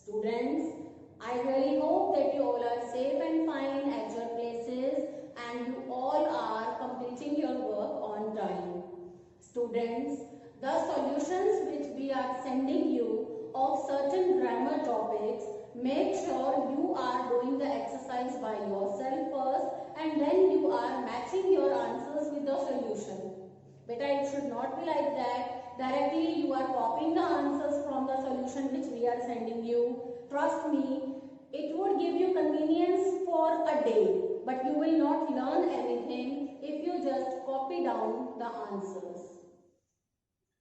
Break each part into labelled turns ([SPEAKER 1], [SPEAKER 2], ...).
[SPEAKER 1] Students, I really hope that you all are safe and fine at your places and you all are completing your work on time. Students, the solutions which we are sending you of certain grammar topics, make sure you are doing the exercise by yourself first and then you are matching your answers with the solution. Beta, it should not be like that. Directly you are copying the answers from the solution which we are sending you. Trust me, it would give you convenience for a day, but you will not learn anything if you just copy down the answers.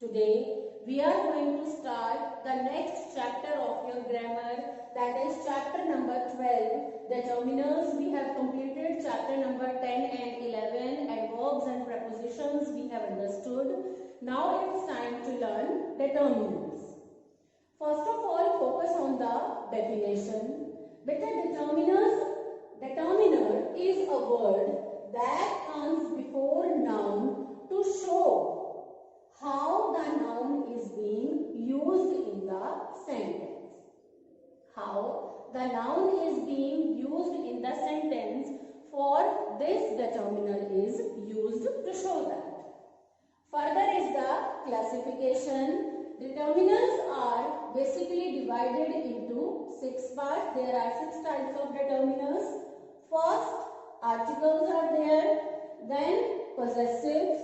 [SPEAKER 1] Today, we are going to start the next chapter of your grammar, that is chapter number 12, determiners. We have completed chapter number 10 and 11, adverbs and prepositions we have understood. Now it's time to learn determiners. First of all, focus on the definition. Determiner is a word that comes before noun to show how the noun is being used in the sentence. How the noun is being used in the sentence, for this determiner is used to show that. Further is the classification. Determiners are basically divided into 6 parts. There are 6 types of determiners. First, articles are there, then possessives,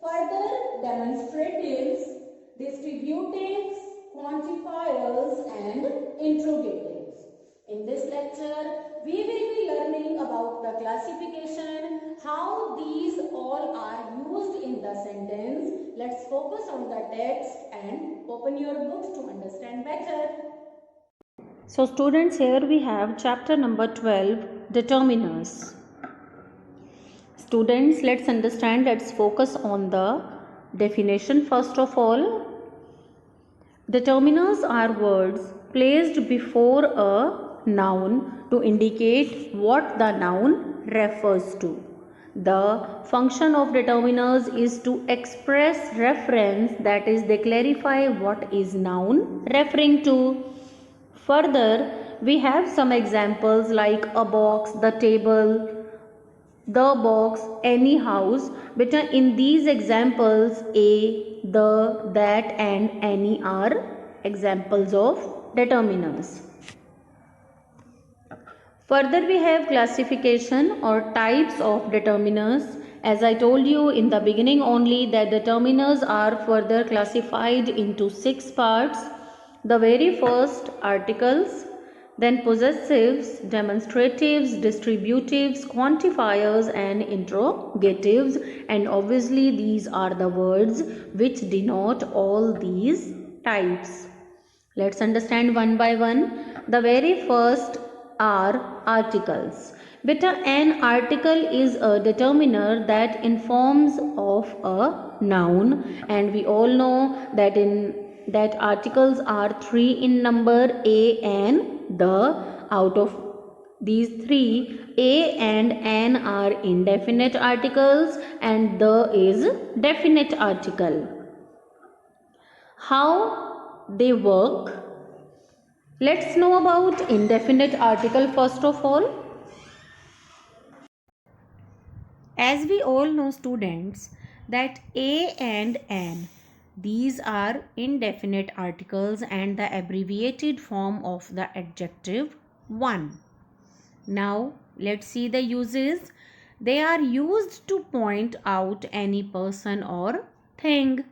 [SPEAKER 1] further demonstratives, distributives, quantifiers and interrogatives. In this lecture, we will be learning about the classification, how these all are used in the sentence. Let's focus on the text and open your books to understand better.
[SPEAKER 2] So students, here we have chapter number 12, determiners. Students, let's understand, let's focus on the definition first of all. Determiners are words placed before a noun to indicate what the noun refers to. The function of determiners is to express reference, that is, they clarify what is noun referring to. Further, we have some examples like a box, the table, the box, any house. But in these examples, a, the, that and any are examples of determiners. Further, we have classification or types of determiners. As I told you in the beginning only, that determiners are further classified into 6 parts. The very first, articles, then possessives, demonstratives, distributives, quantifiers and interrogatives, and obviously these are the words which denote all these types. Let's understand one by one. The very first are articles. Beta, an article is a determiner that informs of a noun, and we all know that articles are 3 in number, a and the. Out of these 3, a and an are indefinite articles and the is definite article. How they work? Let's know about indefinite article first of all. As we all know, students, that a and an, these are indefinite articles and the abbreviated form of the adjective one. Now let's see the uses. They are used to point out any person or thing.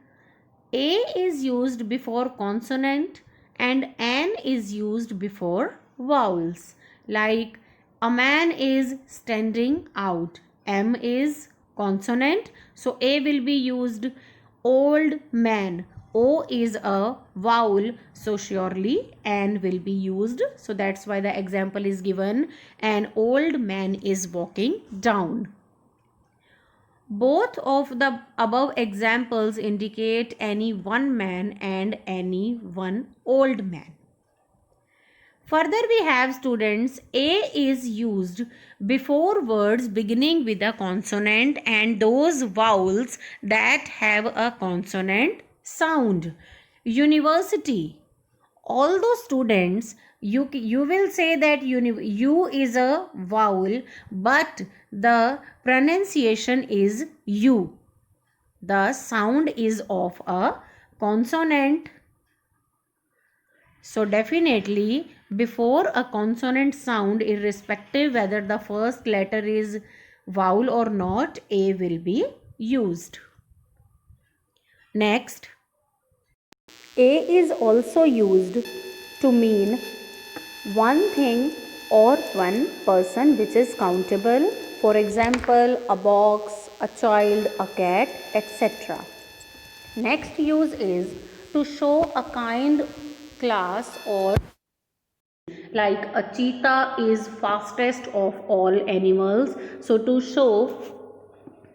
[SPEAKER 2] A is used before consonant and an is used before vowels. Like a man is standing out. M is consonant, so A will be used. Old man. O is a vowel, so surely an will be used. So that's why the example is given. An old man is walking down. Both of the above examples indicate any one man and any one old man. Further, we have, students, A is used before words beginning with a consonant and those vowels that have a consonant sound. University. although students, you will say that U is a vowel, but the pronunciation is U. The sound is of a consonant. So definitely before a consonant sound, irrespective whether the first letter is vowel or not, A will be used. Next, A is also used to mean one thing or one person which is countable. For example, a box, a child, a cat, etc. Next use is to show a kind, class, or like a cheetah is fastest of all animals. So to show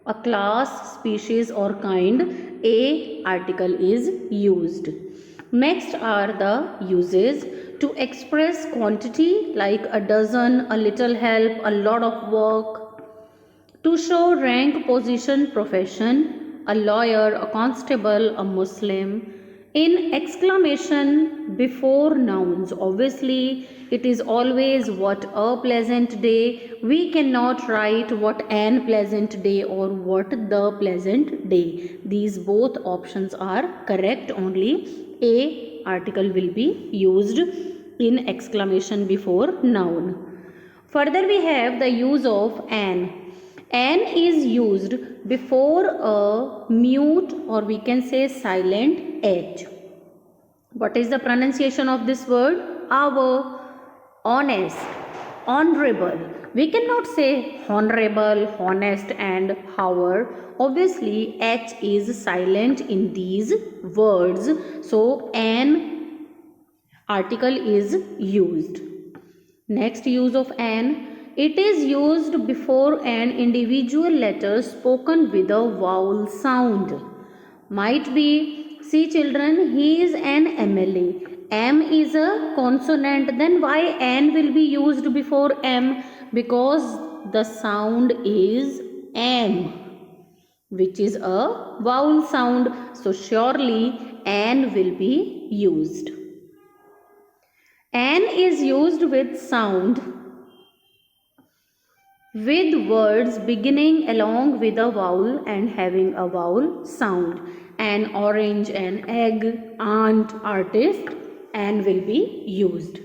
[SPEAKER 2] a class, species or kind, a article is used. Next are the uses to express quantity like a dozen, a little help, a lot of work. To show rank, position, profession, a lawyer, a constable, a Muslim. In exclamation before nouns, obviously it is always what a pleasant day. We cannot write what an pleasant day or what the pleasant day. These both options are correct. Only a article will be used in exclamation before noun. Further we have the use of an. An is used before a mute or we can say silent H. What is the pronunciation of this word? Our, honest, honorable. We cannot say honorable, honest and hour. Obviously H is silent in these words. So an article is used. Next use of an. It is used before an individual letter spoken with a vowel sound. Might be, see children, he is an MLA. M is a consonant. Then why an will be used before M? Because the sound is M, which is a vowel sound. So surely an will be used. An is used with sound with words beginning along with a vowel and having a vowel sound. An orange, an egg, aunt, artist, an will be used.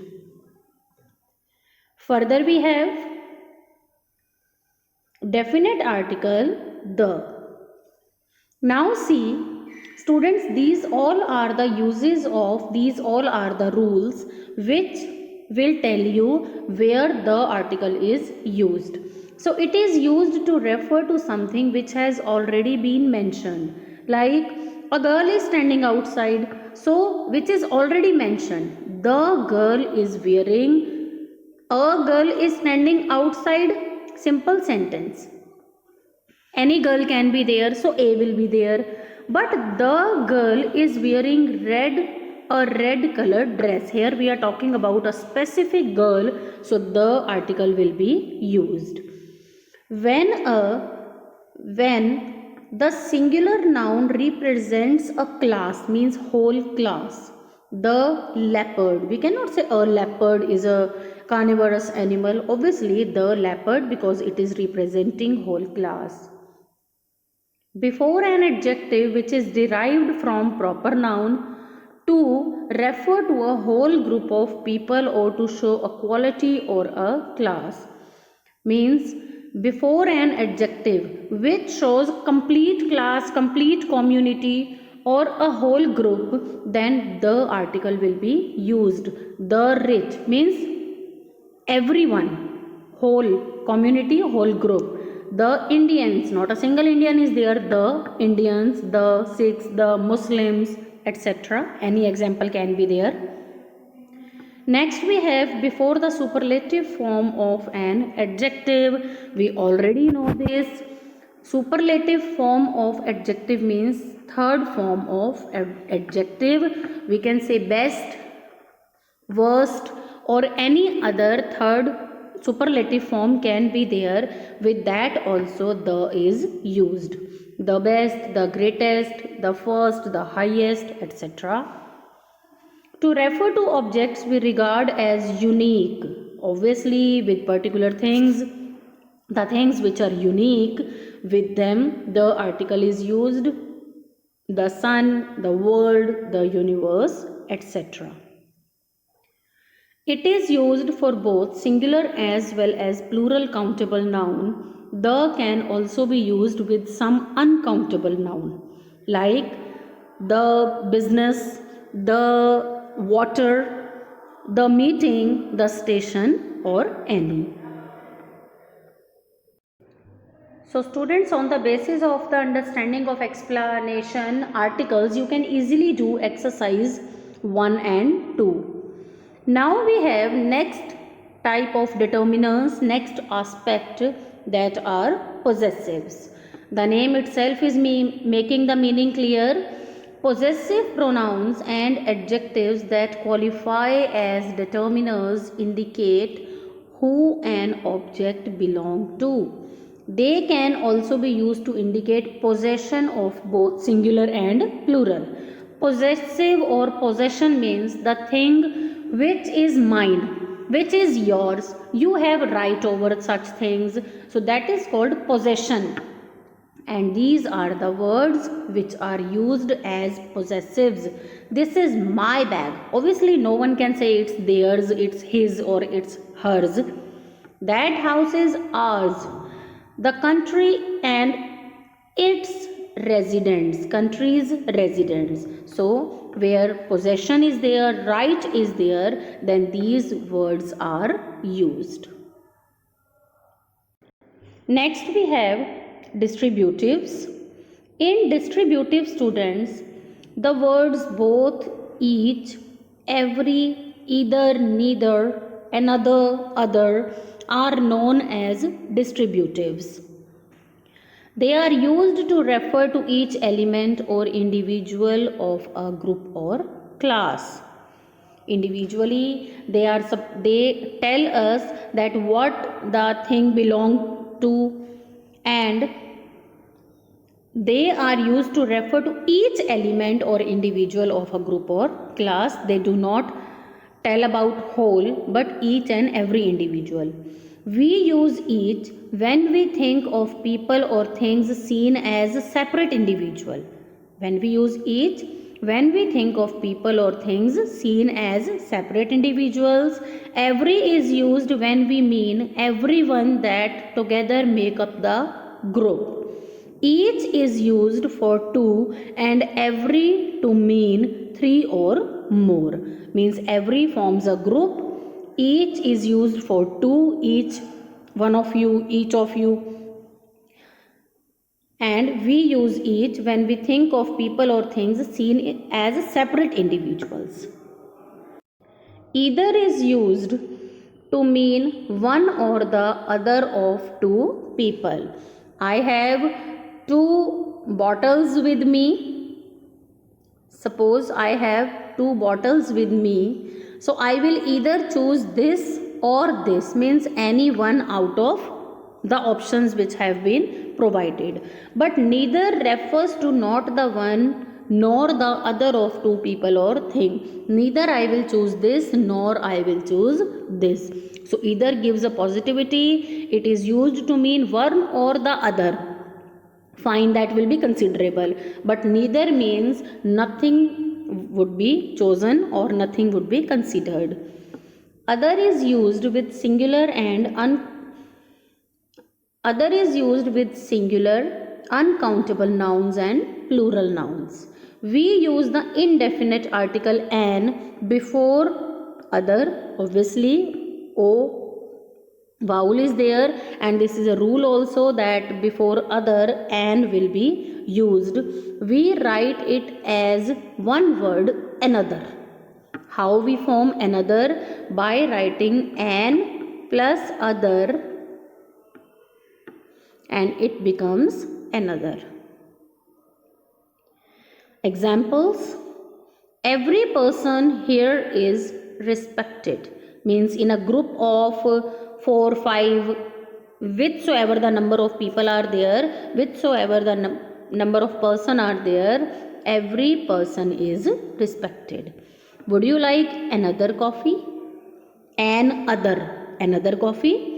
[SPEAKER 2] Further we have definite article the. Now see students, these all are the uses of, these all are the rules which will tell you where the article is used. So it is used to refer to something which has already been mentioned, like a girl is standing outside, so which is already mentioned. The girl is wearing, a girl is standing outside, simple sentence. Any girl can be there, so A will be there. But the girl is wearing a red colored dress. Here we are talking about a specific girl, so the article will be used. When the singular noun represents a class, means whole class. The leopard, we cannot say a leopard is a carnivorous animal. Obviously the leopard, because it is representing whole class. Before an adjective which is derived from proper noun to refer to a whole group of people or to show a quality or a class. Means before an adjective which shows complete class, complete community or a whole group, then the article will be used. The rich means everyone, whole community, whole group. The Indians, not a single Indian is there, the Indians, the Sikhs, the Muslims, etc. Any example can be there. Next we have before the superlative form of an adjective. We already know this. Superlative form of adjective means third form of adjective. We can say best, worst or any other third superlative form can be there. With that also the is used. The best, the greatest, the first, the highest, etc. To refer to objects we regard as unique, obviously with particular things, the things which are unique, with them the article is used, the sun, the world, the universe, etc. It is used for both singular as well as plural countable noun. The can also be used with some uncountable noun like the business, the water, the meeting, the station, or any. So students, on the basis of the understanding of explanation articles, you can easily do exercise 1 and 2. Now we have next type of determiners, next aspect, that are possessives. The name itself is making the meaning clear. Possessive pronouns and adjectives that qualify as determiners indicate who an object belongs to. They can also be used to indicate possession of both singular and plural. Possessive or possession means the thing which is mine, which is yours. You have right over such things. So that is called possession. And these are the words which are used as possessives. This is my bag. Obviously no one can say it's theirs, it's his, or it's hers. That house is ours. The country and its residents, country's residents. So where possession is there, right is there, then these words are used. Next we have distributives. In distributive, students, the words both, each, every, either, neither, another, other are known as distributives. They are used to refer to each element or individual of a group or class. Individually, they tell us that what the thing belongs to, and they are used to refer to each element or individual of a group or class. They do not tell about whole, but each and every individual. We use each when we think of people or things seen as a separate individual. When we use each, when we think of people or things seen as separate individuals. Every is used when we mean everyone that together make up the group. Each is used for two and every to mean three or more. Means every forms a group. Each is used for two, each one of you, each of you. And we use each when we think of people or things seen as separate individuals. Either is used to mean one or the other of two people. I have two bottles with me. Suppose I have two bottles with me. So I will either choose this or this, means any one out of the options which have been provided. But neither refers to not the one nor the other of two people or thing. Neither I will choose this nor I will choose this. So either gives a positivity. It is used to mean one or the other. Fine, that will be considerable. But neither means nothing would be chosen or nothing would be considered. Other is used with singular, uncountable nouns and plural nouns. We use the indefinite article an before other. Obviously, o vowel is there, and this is a rule also that before other an will be used. We write it as one word, another. How we form another? By writing an plus other and it becomes another. Examples: every person here is respected. Means in a group of 4, 5, whichsoever the number of people are there, whichsoever the number of person are there, every person is respected. Would you like another coffee? Another coffee.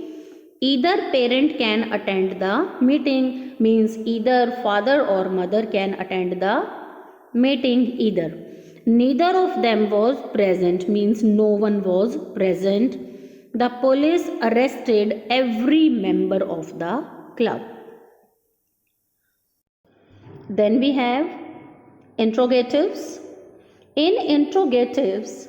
[SPEAKER 2] Either parent can attend the meeting, means either father or mother can attend the meeting either. Neither of them was present, means no one was present. The police arrested every member of the club. Then we have interrogatives. In interrogatives,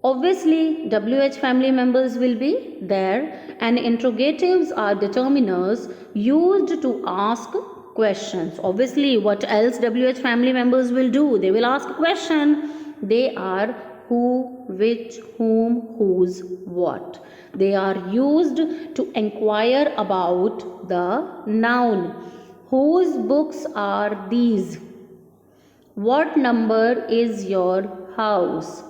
[SPEAKER 2] obviously WH family members will be there, and interrogatives are determiners used to ask questions. Obviously, what else WH family members will do? They will ask a question. They are who, which, whom, whose, what. They are used to inquire about the noun. Whose books are these? What number is your house?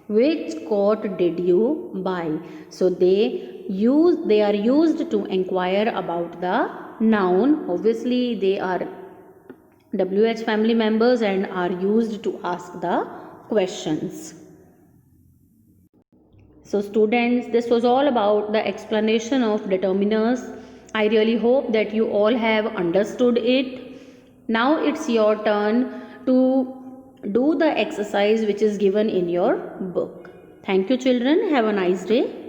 [SPEAKER 2] Which coat did you buy? So they are used to inquire about the noun. Obviously they are WH family members and are used to ask the questions. So students, this was all about the explanation of determiners. I really hope that you all have understood it. Now it's your turn to do the exercise which is given in your book. Thank you children. Have a nice day.